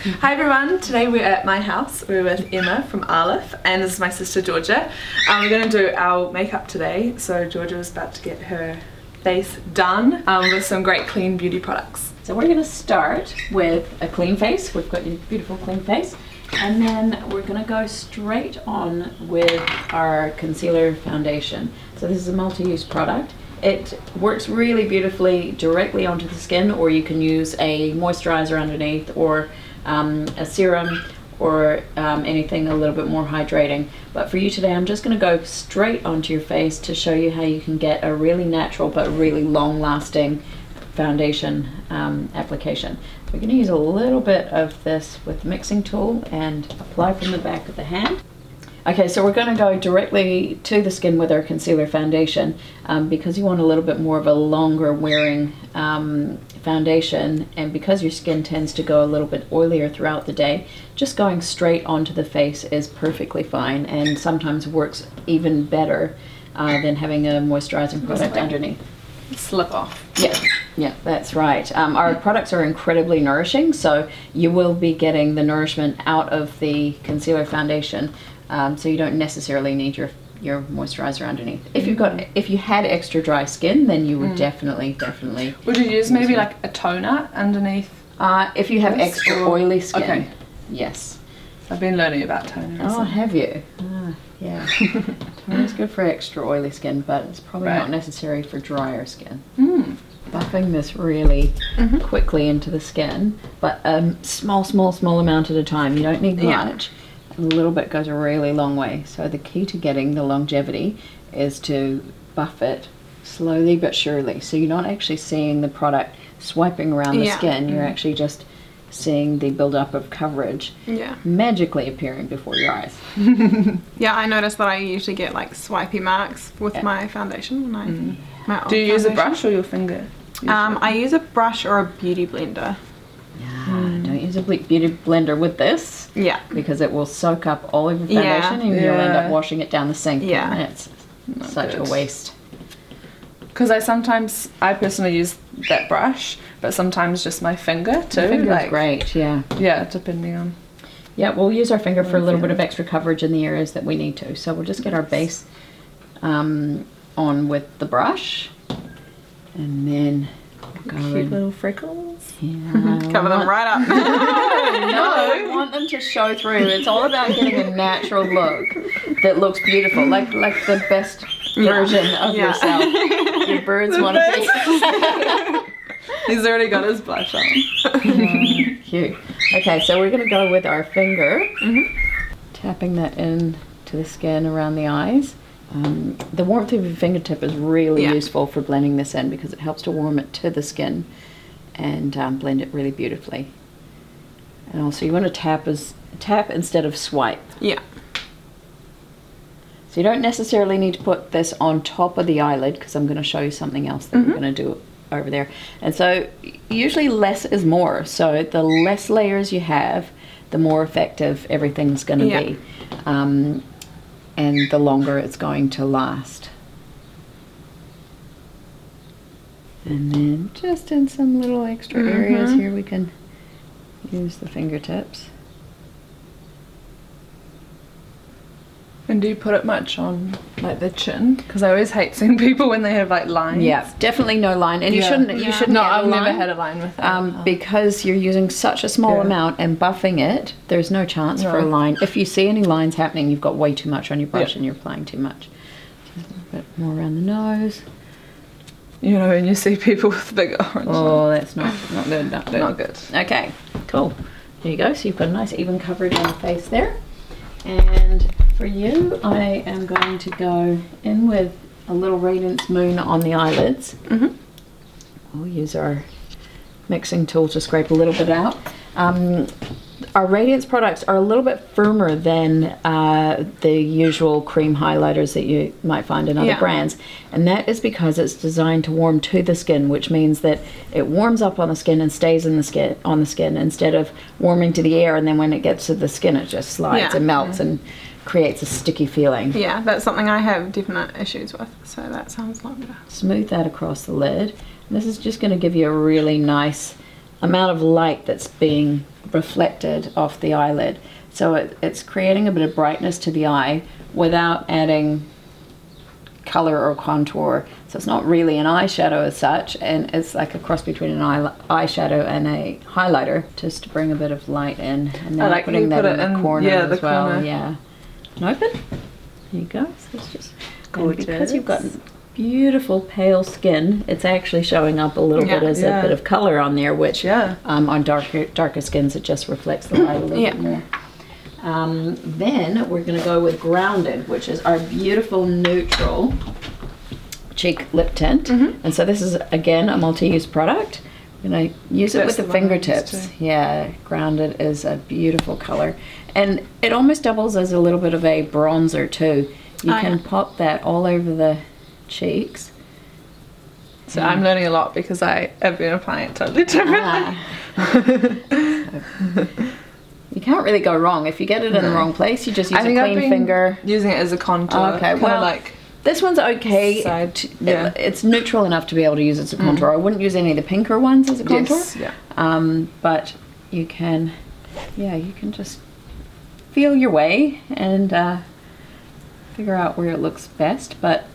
Hi everyone, today we're at my house. We're with Emma from Aleph and this is my sister Georgia. We're going to do our makeup today, so Georgia is about to get her face done with some great clean beauty products. So we're going to start with a clean face. We've got your beautiful clean face. And then we're going to go straight on with our concealer foundation. So this is a multi-use product. It works really beautifully directly onto the skin, or you can use a moisturizer underneath, or a serum, or anything a little bit more hydrating. But for you today, I'm just going to go straight onto your face to show you how you can get a really natural but really long-lasting foundation application. We're going to use a little bit of this with the mixing tool and apply from the back of the hand. Okay, so we're going to go directly to the skin with our concealer foundation because you want a little bit more of a longer wearing foundation, and because your skin tends to go a little bit oilier throughout the day, just going straight onto the face is perfectly fine and sometimes works even better than having a moisturizing product underneath. Slip off. Yeah, that's right. Our products are incredibly nourishing, so you will be getting the nourishment out of the concealer foundation. So you don't necessarily need your moisturizer underneath. If you had extra dry skin, then you would definitely. Would you use maybe like a toner underneath? If you have extra oily skin, okay. Yes. I've been learning about toner. Oh, have you? Yeah. Toner is good for extra oily skin, but it's probably not necessary for drier skin. Buffing this really quickly into the skin, but small amount at a time. You don't need much. A little bit goes a really long way. So the key to getting the longevity is to buff it slowly but surely. So you're not actually seeing the product swiping around the skin. You're actually just seeing the build-up of coverage magically appearing before your eyes. Yeah, I noticed that I usually get like swipey marks with my foundation when I Do you use a brush or your finger? I use a brush or a beauty blender. Don't use a beauty blender with this. Yeah. Because it will soak up all of your foundation and you'll end up washing it down the sink. Yeah. And it's such a waste. Because I personally use that brush, but sometimes just my finger too. The finger's great, yeah. Yeah, depending on. Yeah, we'll use our finger for a little bit of extra coverage in the areas that we need to. So we'll just get our base on with the brush, and then Cute little freckles. Yeah, Cover them right up. No, we want them to show through. It's all about getting a natural look that looks beautiful, like the best version of yourself. Your birds want to be. He's already got his blush on. Cute. Okay, so we're going to go with our finger, tapping that in to the skin around the eyes. The warmth of your fingertip is really useful for blending this in because it helps to warm it to the skin and blend it really beautifully. And also you want to tap instead of swipe. Yeah. So you don't necessarily need to put this on top of the eyelid because I'm going to show you something else that we're going to do over there. And so usually less is more. So the less layers you have, the more effective everything's going to be. And the longer it's going to last. And then just in some little extra areas here we can use the fingertips. And do you put it much on like the chin? Because I always hate seeing people when they have like lines. Yeah, definitely no line, and you shouldn't. You shouldn't. No, have I've never had a line with it. Because you're using such a small amount and buffing it. There's no chance for a line. If you see any lines happening, you've got way too much on your brush and you're applying too much. Just a little bit more around the nose. You know, when you see people with big orange. Oh, that's not good. Not good. Not good. Okay, cool. There you go. So you've got a nice even coverage on the face there. And for you, I am going to go in with a little Radiance Moon on the eyelids. We'll use our mixing tool to scrape a little bit out. Our Radiance products are a little bit firmer than the usual cream highlighters that you might find in other brands, and that is because it's designed to warm to the skin, which means that it warms up on the skin and stays in the skin on the skin instead of warming to the air, and then when it gets to the skin it just slides and melts and creates a sticky feeling. Yeah, that's something I have definite issues with, so that sounds a lot better. Smooth that across the lid. This is just going to give you a really nice amount of light that's being reflected off the eyelid. So it's creating a bit of brightness to the eye without adding color or contour. So it's not really an eyeshadow as such, and it's like a cross between an eyeshadow and a highlighter, just to bring a bit of light in. And then I like putting that in the corner as well. corner. Yeah. And open. There you go. So it's just Gorgeous. because you've got beautiful pale skin, it's actually showing up a little bit as a bit of color on there, which on darker skins it just reflects the light a little bit more. Then we're going to go with Grounded, which is our beautiful neutral cheek lip tint. And so this is again a multi-use product. I'm going to use it with the fingertips. Yeah, Grounded is a beautiful color, and it almost doubles as a little bit of a bronzer too. You can pop that all over the cheeks. So I'm learning a lot because I have been applying it totally differently. You can't really go wrong if you get it in the wrong place. You just use a clean finger. Using it as a contour. Okay, well, like this one's okay. It's neutral enough to be able to use it as a contour. I wouldn't use any of the pinker ones as a contour. But you can, you can just feel your way and figure out where it looks best. But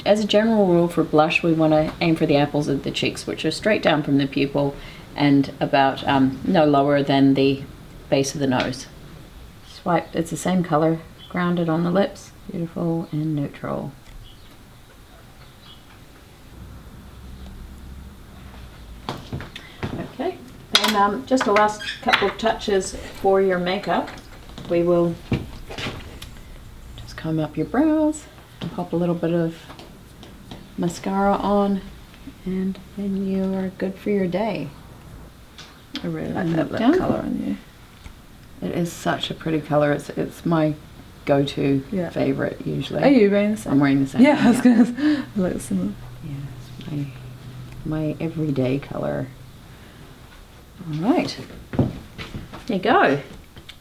as a general rule for blush, we want to aim for the apples of the cheeks, which are straight down from the pupil and about no lower than the base of the nose. Swipe, it's the same color, Grounded on the lips, beautiful and neutral. Okay, and just the last couple of touches for your makeup. We will just comb up your brows and pop a little bit of mascara on, and then you are good for your day. I really like that lip color on you. It is such a pretty color. It's my go-to favorite usually. Are you wearing the same? I'm wearing the same. Yeah, I was gonna look similar. Yeah, it's my everyday color. All right, there you go.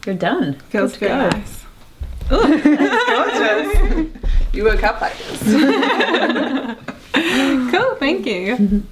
You're done. Feels very nice. Ooh, that's gorgeous. You woke up like this. Cool, thank you.